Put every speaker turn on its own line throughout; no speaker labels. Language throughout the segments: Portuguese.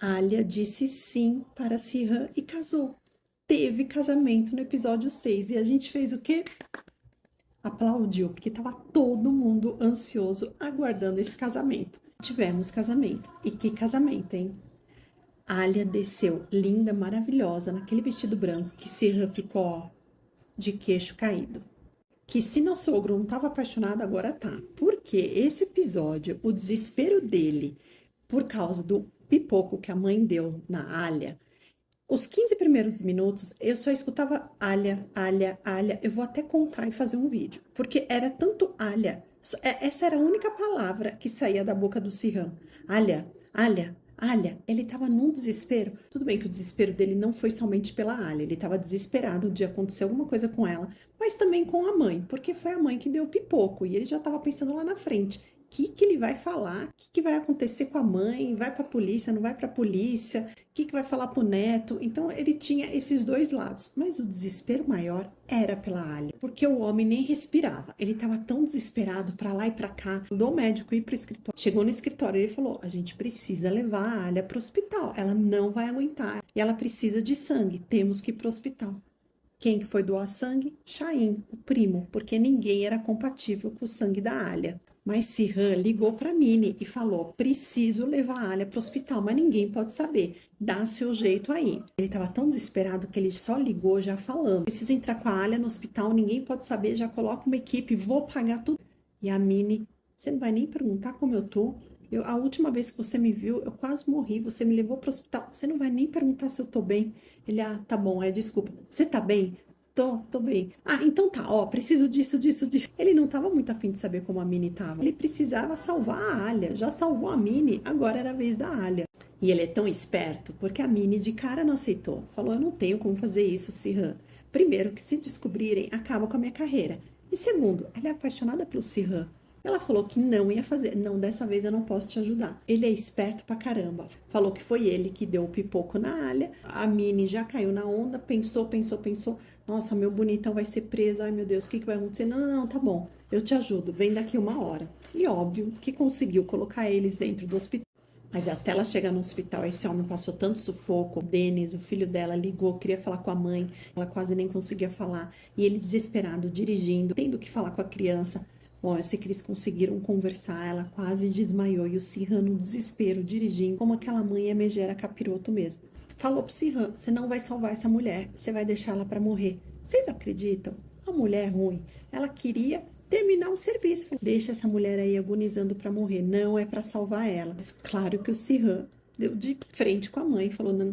Alia disse sim para Sirhan e casou. Teve casamento no episódio 6 e a gente fez o quê? Aplaudiu, porque estava todo mundo ansioso aguardando esse casamento. Tivemos casamento. E que casamento, hein? Alia desceu linda, maravilhosa, naquele vestido branco que Sirhan ficou ó, de queixo caído. Que se nosso sogro não estava apaixonado, agora tá. Porque esse episódio, o desespero dele por causa do pipoco que a mãe deu na Alia, os 15 primeiros minutos eu só escutava Alia, Alia, Alia. Eu vou até contar e fazer um vídeo, porque era tanto Alia. Essa era a única palavra que saía da boca do Sirhan. Alia, Alia, Alia. Ele tava num desespero. Tudo bem que o desespero dele não foi somente pela Alia, ele tava desesperado de acontecer alguma coisa com ela, mas também com a mãe, porque foi a mãe que deu o pipoco e ele já tava pensando lá na frente. O que ele vai falar? O que vai acontecer com a mãe? Vai pra polícia? Não vai pra polícia? O que vai falar pro neto? Então ele tinha esses dois lados, mas o desespero maior era pela Alia, porque o homem nem respirava. Ele estava tão desesperado para lá e para cá. Mandou o médico ir pro escritório. Chegou no escritório e ele falou: a gente precisa levar a Alia pro hospital. Ela não vai aguentar e ela precisa de sangue. Temos que ir pro hospital. Quem que foi doar sangue? Chaim, o primo, porque ninguém era compatível com o sangue da Alia. Mas Sirhan ligou para Mini e falou: preciso levar a Alia para o hospital, mas ninguém pode saber. Dá seu jeito aí. Ele estava tão desesperado que ele só ligou já falando: preciso entrar com a Alia no hospital, ninguém pode saber, já coloca uma equipe, vou pagar tudo. E a Mini: você não vai nem perguntar como eu tô? A última vez que você me viu, eu quase morri, você me levou para o hospital, você não vai nem perguntar se eu tô bem. Ele: ah, tá bom, desculpa. Você tá bem? Tô bem. Ah, então tá, ó, preciso disso, disso, disso. Ele não tava muito afim de saber como a Minnie tava. Ele precisava salvar a Alia. Já salvou a Minnie, agora era a vez da Alia. E ele é tão esperto, porque a Minnie de cara não aceitou. Falou: eu não tenho como fazer isso, Sirhan. Primeiro, que se descobrirem, acaba com a minha carreira. E segundo, ela é apaixonada pelo Sirhan. Ela falou que não ia fazer. Não, dessa vez eu não posso te ajudar. Ele é esperto pra caramba. Falou que foi ele que deu o pipoco na Alia. A Minnie já caiu na onda, pensou. Nossa, meu bonitão vai ser preso. Ai, meu Deus, o que vai acontecer? Não, tá bom. Eu te ajudo. Vem daqui 1 hora. E óbvio que conseguiu colocar eles dentro do hospital. Mas até ela chegar no hospital, esse homem passou tanto sufoco. O Denis, o filho dela, ligou, queria falar com a mãe. Ela quase nem conseguia falar. E ele desesperado, dirigindo, tendo que falar com a criança. Bom, eu sei que eles conseguiram conversar, ela quase desmaiou e o Sirhan no desespero, dirigindo, como aquela mãe é megera capiroto mesmo. Falou pro Sirhan: você não vai salvar essa mulher, você vai deixar ela para morrer. Vocês acreditam? A mulher é ruim, ela queria terminar o serviço. Deixa essa mulher aí agonizando para morrer, não é para salvar ela. Mas claro que o Sirhan deu de frente com a mãe, falou: não,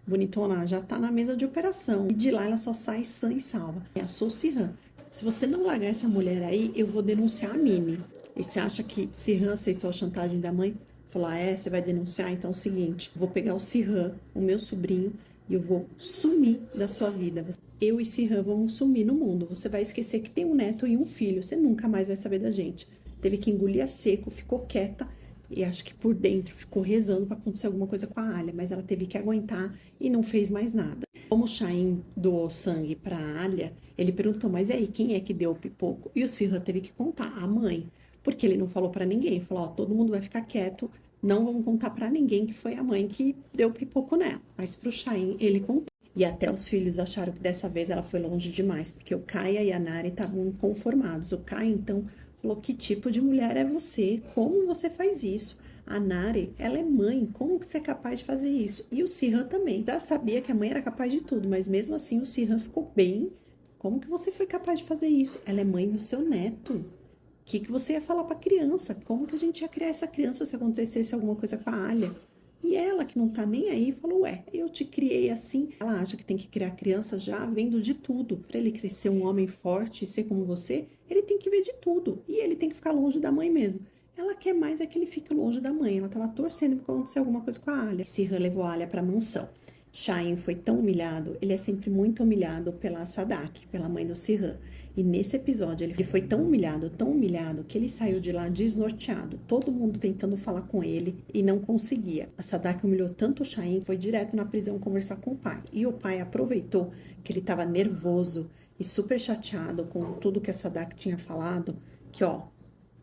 bonitona, já tá na mesa de operação. E de lá ela só sai sã e salva. Ameaçou o Sirhan: se você não largar essa mulher aí, eu vou denunciar a Minnie. E você acha que Sirhan aceitou a chantagem da mãe? Falou: você vai denunciar? Então é o seguinte, vou pegar o Sirhan, o meu sobrinho, e eu vou sumir da sua vida. Eu e Sirhan vamos sumir no mundo. Você vai esquecer que tem um neto e um filho. Você nunca mais vai saber da gente. Teve que engolir a seco, ficou quieta. E acho que por dentro ficou rezando para acontecer alguma coisa com a Alia, mas ela teve que aguentar e não fez mais nada. Como o Chaim doou sangue para a Alia, ele perguntou: mas e aí, quem é que deu o pipoco? E o Sirhan teve que contar: a mãe. Porque ele não falou para ninguém. Ele falou: ó, todo mundo vai ficar quieto, não vamos contar para ninguém que foi a mãe que deu o pipoco nela. Mas pro Chaim, ele contou. E até os filhos acharam que dessa vez ela foi longe demais, porque o Kaia e a Nari estavam inconformados. O Kaia, então, falou: que tipo de mulher é você? Como você faz isso? A Nari, ela é mãe, como que você é capaz de fazer isso? E o Sirhan também, já sabia que a mãe era capaz de tudo, mas mesmo assim o Sirhan ficou bem. Como que você foi capaz de fazer isso? Ela é mãe do seu neto. O que você ia falar pra criança? Como que a gente ia criar essa criança se acontecesse alguma coisa com a Alia? E ela, que não tá nem aí, falou: eu te criei assim. Ela acha que tem que criar criança já vendo de tudo. Para ele crescer um homem forte e ser como você, ele tem que ver de tudo. E ele tem que ficar longe da mãe mesmo. Ela quer mais é que ele fique longe da mãe. Ela tava torcendo pra acontecer alguma coisa com a Alia. Sirhan levou a Alia pra mansão. Chaim foi tão humilhado, ele é sempre muito humilhado pela Sadak, pela mãe do Sirhan. E nesse episódio ele foi tão humilhado, que ele saiu de lá desnorteado. Todo mundo tentando falar com ele e não conseguia. A Sadak humilhou tanto o Chaim, foi direto na prisão conversar com o pai. E o pai aproveitou que ele estava nervoso e super chateado com tudo que a Sadak tinha falado, que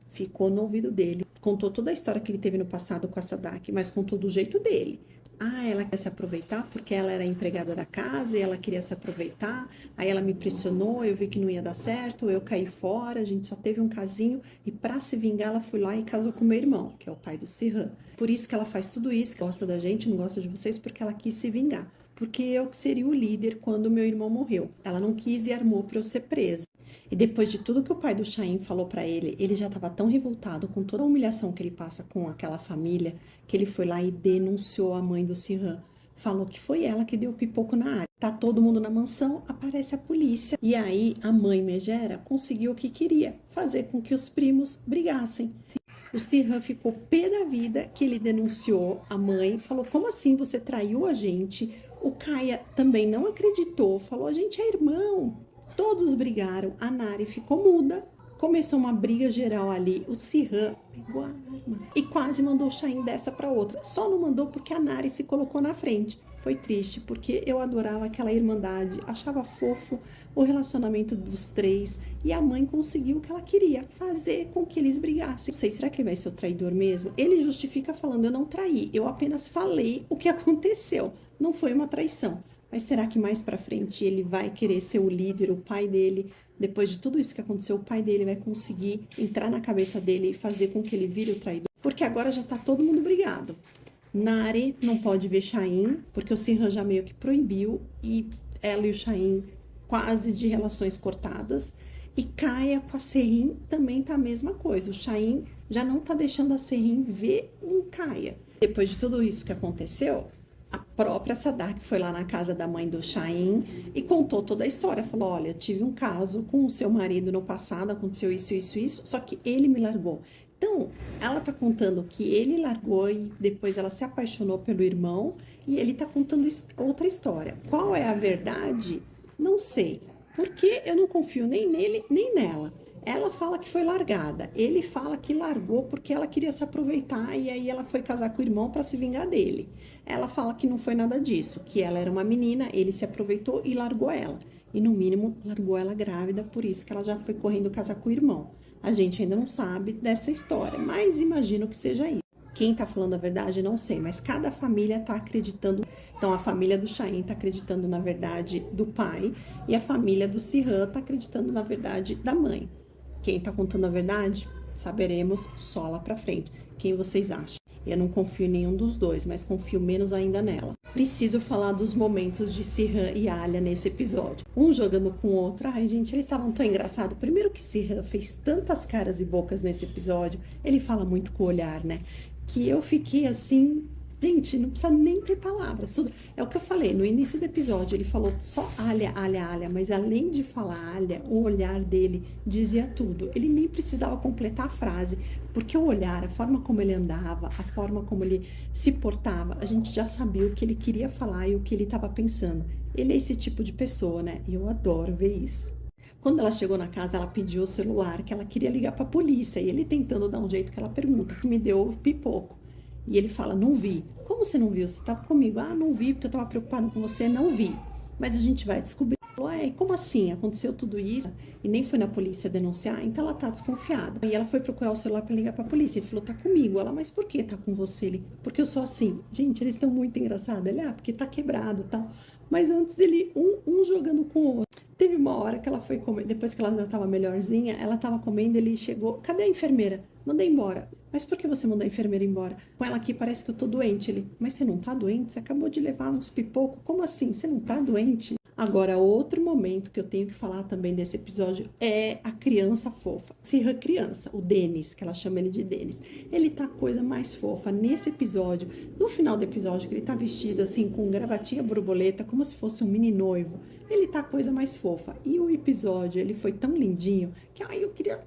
ficou no ouvido dele. Contou toda a história que ele teve no passado com a Sadak, mas contou do jeito dele. Ah, ela quer se aproveitar porque ela era empregada da casa e ela queria se aproveitar. Aí ela me pressionou, eu vi que não ia dar certo, eu caí fora, a gente só teve um casinho e pra se vingar ela foi lá e casou com meu irmão, que é o pai do Sirhan. Por isso que ela faz tudo isso, que gosta da gente, não gosta de vocês, porque ela quis se vingar. Porque eu seria o líder quando meu irmão morreu. Ela não quis e armou para eu ser preso. E depois de tudo que o pai do Chaim falou para ele já estava tão revoltado com toda a humilhação que ele passa com aquela família, que ele foi lá e denunciou a mãe do Sirhan. Falou que foi ela que deu pipoco na área. Tá todo mundo na mansão, aparece a polícia. E aí a mãe Megera conseguiu o que queria, fazer com que os primos brigassem. O Sirhan ficou pé da vida que ele denunciou a mãe, falou: como assim você traiu a gente? O Kaia também não acreditou, falou: a gente é irmão. Todos brigaram, a Nari ficou muda, começou uma briga geral ali. O Sirhan pegou a arma e quase mandou o Chaim dessa para outra. Só não mandou porque a Nari se colocou na frente. Foi triste, porque eu adorava aquela irmandade, achava fofo o relacionamento dos três e a mãe conseguiu o que ela queria, fazer com que eles brigassem. Não sei, será que ele vai ser o traidor mesmo? Ele justifica falando: eu não traí, eu apenas falei o que aconteceu, não foi uma traição. Mas será que mais pra frente ele vai querer ser o líder, o pai dele? Depois de tudo isso que aconteceu, o pai dele vai conseguir entrar na cabeça dele e fazer com que ele vire o traidor? Porque agora já tá todo mundo brigado. Nari não pode ver Chaim, porque o Sirhan já meio que proibiu, e ela e o Chaim quase de relações cortadas. E Kaia com a Serrim também tá a mesma coisa. O Chaim já não tá deixando a Serrim ver um Kaia. Depois de tudo isso que aconteceu, a própria Sadak foi lá na casa da mãe do Chaim e contou toda a história. Falou: olha, tive um caso com o seu marido no passado, aconteceu isso, isso, isso, só que ele me largou. Então, ela tá contando que ele largou e depois ela se apaixonou pelo irmão e ele tá contando outra história. Qual é a verdade? Não sei, porque eu não confio nem nele nem nela. Ela fala que foi largada, ele fala que largou porque ela queria se aproveitar e aí ela foi casar com o irmão para se vingar dele. Ela fala que não foi nada disso, que ela era uma menina, ele se aproveitou e largou ela. E no mínimo largou ela grávida, por isso que ela já foi correndo casar com o irmão. A gente ainda não sabe dessa história, mas imagino que seja isso. Quem tá falando a verdade, não sei, mas cada família tá acreditando. Então, a família do Chaim tá acreditando na verdade do pai e a família do Sirhan tá acreditando na verdade da mãe. Quem tá contando a verdade? Saberemos só lá pra frente. Quem vocês acham? Eu não confio em nenhum dos dois, mas confio menos ainda nela. Preciso falar dos momentos de Sirhan e Alia nesse episódio. Um jogando com o outro. Ai, gente, eles estavam tão engraçados. Primeiro que Sirhan fez tantas caras e bocas nesse episódio. Ele fala muito com o olhar, né? Que eu fiquei assim... Gente, não precisa nem ter palavras. Tudo. É o que eu falei no início do episódio. Ele falou só Alia, Alia, Alia. Mas além de falar Alia, o olhar dele dizia tudo. Ele nem precisava completar a frase. Porque o olhar, a forma como ele andava, a forma como ele se portava, a gente já sabia o que ele queria falar e o que ele estava pensando. Ele é esse tipo de pessoa, né? E eu adoro ver isso. Quando ela chegou na casa, ela pediu o celular, que ela queria ligar para a polícia. E ele tentando dar um jeito que ela pergunta, que me deu pipoco. E ele fala: não vi. Como você não viu? Você estava comigo? Ah, não vi, porque eu estava preocupado com você. Não vi. Mas a gente vai descobrir. Ué, como assim? Aconteceu tudo isso e nem foi na polícia denunciar? Então ela tá desconfiada. E ela foi procurar o celular para ligar para a polícia. Ele falou: tá comigo. Ela: mas por que tá com você? Ele: porque eu sou assim. Gente, eles estão muito engraçados. Ele: ah, porque tá quebrado e tal. Mas antes ele, um jogando com o outro. Teve uma hora que ela foi comer, depois que ela já tava melhorzinha, ela tava comendo, ele chegou: cadê a enfermeira? Mandei embora. Mas por que você mandou a enfermeira embora? Com ela aqui parece que eu tô doente. Ele: mas você não tá doente? Você acabou de levar uns pipocos. Como assim? Você não tá doente? Agora, outro momento que eu tenho que falar também desse episódio é a criança fofa. Sirhan criança, o Denis, que ela chama ele de Denis. Ele tá a coisa mais fofa nesse episódio. No final do episódio, que ele tá vestido assim, com gravatinha borboleta, como se fosse um mini noivo. Ele tá a coisa mais fofa. E o episódio, ele foi tão lindinho, que eu queria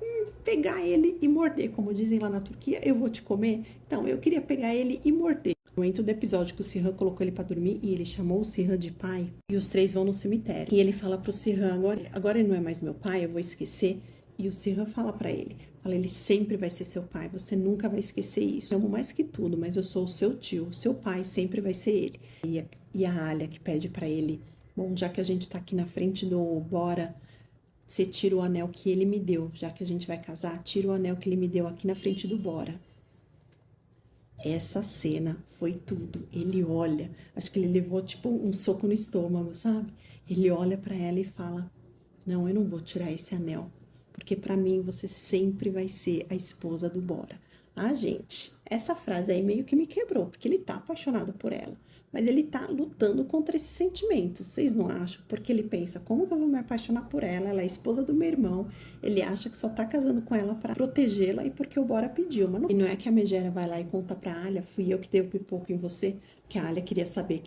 pegar ele e morder. Como dizem lá na Turquia: eu vou te comer. Então, eu queria pegar ele e morder. No momento do episódio que o Sirhan colocou ele pra dormir e ele chamou o Sirhan de pai, e os três vão no cemitério. E ele fala pro Sirhan: agora ele não é mais meu pai, eu vou esquecer. E o Sirhan fala pra ele: ele sempre vai ser seu pai, você nunca vai esquecer isso. Eu amo mais que tudo, mas eu sou o seu tio, seu pai sempre vai ser ele. E a Alia que pede pra ele: bom, já que a gente tá aqui na frente do Bora, você tira o anel que ele me deu. Já que a gente vai casar, tira o anel que ele me deu aqui na frente do Bora. Essa cena foi tudo. Ele olha, acho que ele levou tipo um soco no estômago, sabe? Ele olha pra ela e fala: "Não, eu não vou tirar esse anel, porque pra mim você sempre vai ser a esposa do Bora." Ah, gente, essa frase aí meio que me quebrou, porque ele tá apaixonado por ela, mas ele tá lutando contra esse sentimento. Vocês não acham? Porque ele pensa: como que eu vou me apaixonar por ela? Ela é a esposa do meu irmão. Ele acha que só tá casando com ela pra protegê-la e porque o Bora pediu. Mas não, e não é que a Megera vai lá e conta pra Alia: fui eu que dei o pipoco em você, que a Alia queria saber,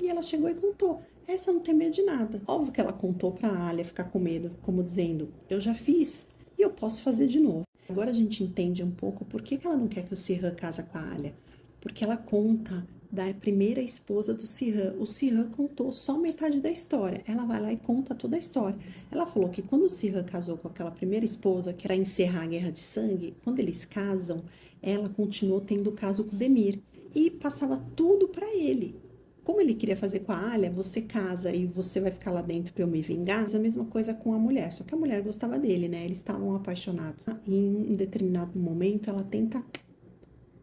e ela chegou e contou. Essa não tem medo de nada. Óbvio que ela contou pra Alia ficar com medo, como dizendo: eu já fiz e eu posso fazer de novo. Agora a gente entende um pouco por que ela não quer que o Sirhan casa com a Alia. Porque ela conta da primeira esposa do Sirhan. O Sirhan contou só metade da história. Ela vai lá e conta toda a história. Ela falou que quando o Sirhan casou com aquela primeira esposa, que era encerrar a guerra de sangue, quando eles casam, ela continuou tendo o caso com o Demir. E passava tudo pra ele. Como ele queria fazer com a Alia: você casa e você vai ficar lá dentro pra eu me vingar, mas a mesma coisa com a mulher. Só que a mulher gostava dele, né? Eles estavam apaixonados. E em um determinado momento ela tenta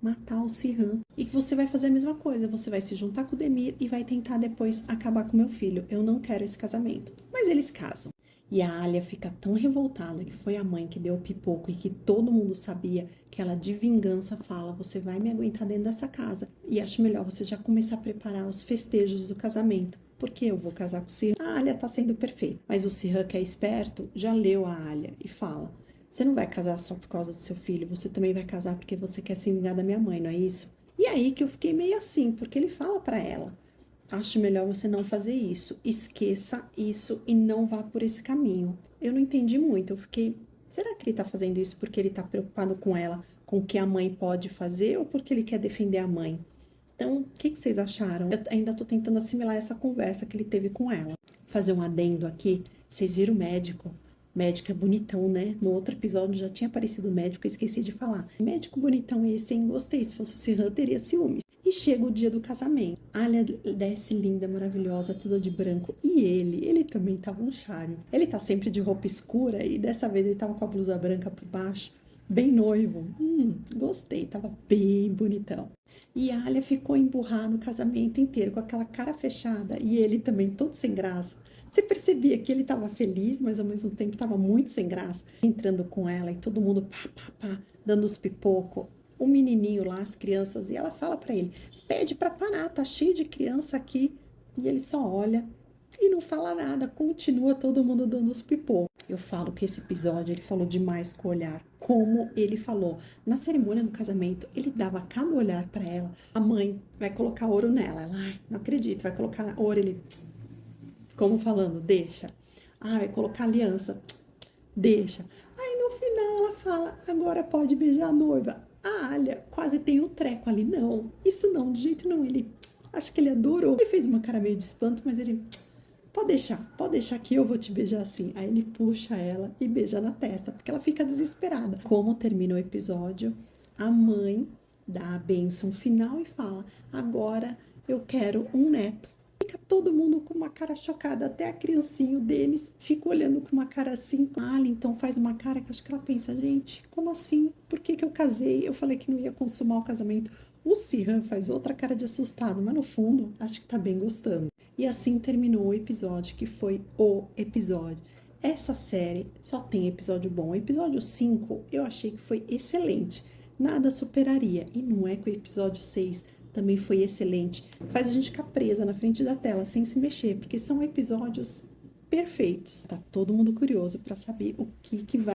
matar o Sirhan. E que você vai fazer a mesma coisa. Você vai se juntar com o Demir e vai tentar depois acabar com meu filho. Eu não quero esse casamento. Mas eles casam. E a Alia fica tão revoltada que foi a mãe que deu o pipoco e que todo mundo sabia, que ela de vingança fala: você vai me aguentar dentro dessa casa. E acho melhor você já começar a preparar os festejos do casamento, porque eu vou casar com o Sirhan. A Alia tá sendo perfeita. Mas o Sirhan, que é esperto, já leu a Alia e fala: você não vai casar só por causa do seu filho, você também vai casar porque você quer se vingar da minha mãe, não é isso? E aí que eu fiquei meio assim, porque ele fala pra ela: acho melhor você não fazer isso, esqueça isso e não vá por esse caminho. Eu não entendi muito, eu fiquei: será que ele tá fazendo isso porque ele tá preocupado com ela, com o que a mãe pode fazer, ou porque ele quer defender a mãe? Então, o que vocês acharam? Eu ainda tô tentando assimilar essa conversa que ele teve com ela. Fazer um adendo aqui: vocês viram o médico? O médico é bonitão, né? No outro episódio já tinha aparecido o médico, eu esqueci de falar. Médico bonitão esse, hein? Gostei. Se fosse o Sirhan, teria ciúmes. E chega o dia do casamento. A Alia desce linda, maravilhosa, toda de branco. E ele também tava um charme. Ele tá sempre de roupa escura e dessa vez ele tava com a blusa branca por baixo, bem noivo. Gostei, tava bem bonitão. E a Alia ficou emburrada no casamento inteiro, com aquela cara fechada, e ele também todo sem graça. Você percebia que ele estava feliz, mas ao mesmo tempo estava muito sem graça, entrando com ela e todo mundo pá, pá, pá, dando os pipocos. O menininho lá, as crianças, e ela fala pra ele: pede pra parar, tá cheio de criança aqui. E ele só olha e não fala nada, continua todo mundo dando os pipocos. Eu falo que esse episódio ele falou demais com o olhar. Como ele falou na cerimônia do casamento, ele dava cada olhar pra ela. A mãe vai colocar ouro nela. Ela: ai, não acredito, vai colocar ouro. Ele, como falando: deixa. Ah, vai colocar aliança. Deixa. Aí no final ela fala: agora pode beijar a noiva. A Alia quase tem um treco ali. Não, isso não, de jeito não. Ele, acho que ele adorou. Ele fez uma cara meio de espanto, mas ele: pode deixar que eu vou te beijar assim. Aí ele puxa ela e beija na testa, porque ela fica desesperada. Como termina o episódio, a mãe dá a bênção final e fala: agora eu quero um neto. Fica todo mundo com uma cara chocada, até a criancinha, o Denis, fica olhando com uma cara assim. A Ali então faz uma cara que acho que ela pensa: gente, como assim? Por que que eu casei? Eu falei que não ia consumar o casamento. O Sirhan faz outra cara de assustado, mas no fundo acho que tá bem gostando. E assim terminou o episódio, que foi o episódio. Essa série só tem episódio bom. O episódio 5 eu achei que foi excelente. Nada superaria. E não é que o episódio 6 também foi excelente. Faz a gente ficar presa na frente da tela sem se mexer, porque são episódios perfeitos. Tá todo mundo curioso para saber o que vai